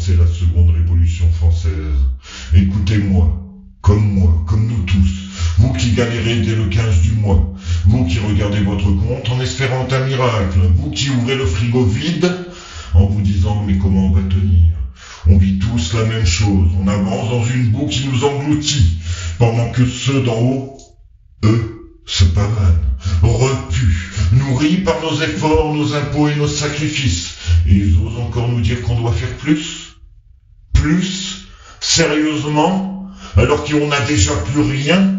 commencer la seconde révolution française. Écoutez-moi, comme nous tous, vous qui galérez dès le 15 du mois, vous qui regardez votre compte en espérant un miracle, vous qui ouvrez le frigo vide en vous disant mais comment on va tenir. On vit tous la même chose, on avance dans une boue qui nous engloutit, pendant que ceux d'en haut, eux, se pavanent, repus, nourris par nos efforts, nos impôts et nos sacrifices, et ils osent encore nous dire qu'on doit faire plus. Plus, sérieusement, alors qu'on n'a déjà plus rien.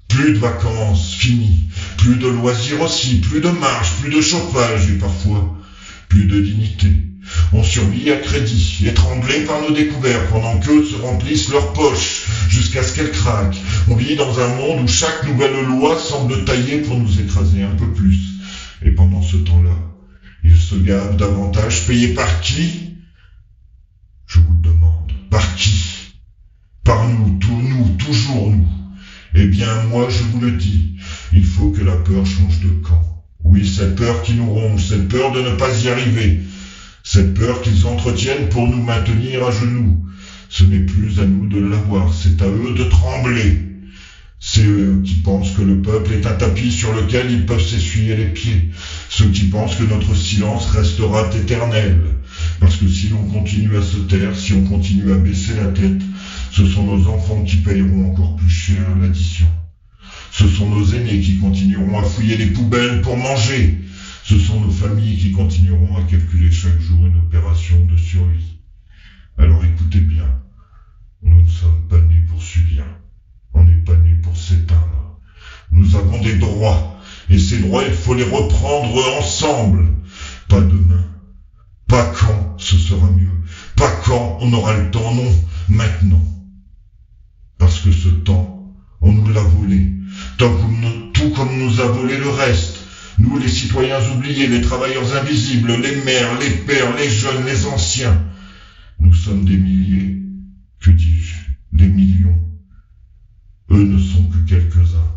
Plus de vacances, fini, plus de loisirs aussi, plus de marge, plus de chauffage et parfois plus de dignité. On survit à crédit, étranglés par nos découvertes, pendant qu'eux se remplissent leurs poches jusqu'à ce qu'elles craquent. On vit dans un monde où chaque nouvelle loi semble taillée pour nous écraser un peu plus. Et pendant ce temps-là, ils se gavent davantage, payés par qui? Je vous le demande, par qui? Par nous, toujours nous. Eh bien, moi, je vous le dis, il faut que la peur change de camp. Oui, cette peur qui nous ronge, cette peur de ne pas y arriver, cette peur qu'ils entretiennent pour nous maintenir à genoux. Ce n'est plus à nous de l'avoir, c'est à eux de trembler. C'est eux qui pensent que le peuple est un tapis sur lequel ils peuvent s'essuyer les pieds. Ceux qui pensent que notre silence restera éternel. Parce que si l'on continue à se taire, si on continue à baisser la tête, ce sont nos enfants qui payeront encore plus cher l'addition. Ce sont nos aînés qui continueront à fouiller les poubelles pour manger. Ce sont nos familles qui continueront à calculer chaque jour une opération de survie. Alors écoutez bien, nous ne sommes pas nés pour subir. On n'est pas nés pour s'éteindre. Nous avons des droits, et ces droits, il faut les reprendre ensemble. Pas demain, pas quand ce sera mieux, pas quand on aura le temps, non, maintenant. Parce que ce temps, on nous l'a volé, tout comme nous a volé le reste. Nous, les citoyens oubliés, les travailleurs invisibles, les mères, les pères, les jeunes, les anciens. Nous sommes des milliers, que dis-je, des millions. Eux ne sont que quelques-uns.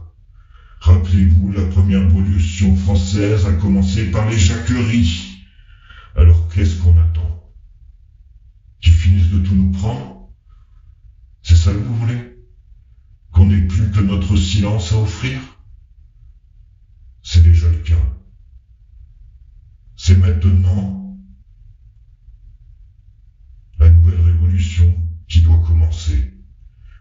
Rappelez-vous, la première révolution française a commencé par les jacqueries. Alors qu'est-ce qu'on attend? Qu'ils finissent de tout nous prendre? C'est ça que vous voulez? Qu'on n'ait plus que notre silence à offrir? C'est déjà le cas. C'est maintenant la nouvelle révolution qui doit commencer.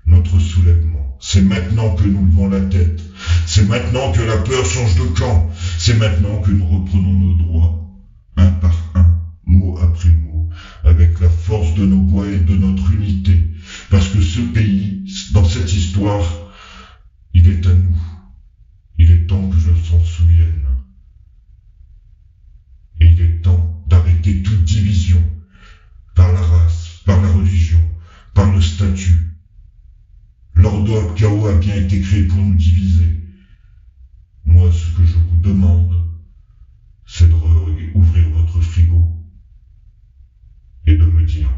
Notre soulèvement. C'est maintenant que nous levons la tête. C'est maintenant que la peur change de camp. C'est maintenant que nous reprenons nos droits, un par un, mot après mot, avec la force de nos voix et de notre unité. Parce que ce pays, dans cette histoire, il est à nous. Il est temps que je s'en souvienne. Et il est temps d'arrêter toute division, par la race, par la religion, par le statut. L'ordre chaos a bien été créé pour nous diviser. Moi, ce que je vous demande, c'est de ouvrir votre frigo et de me dire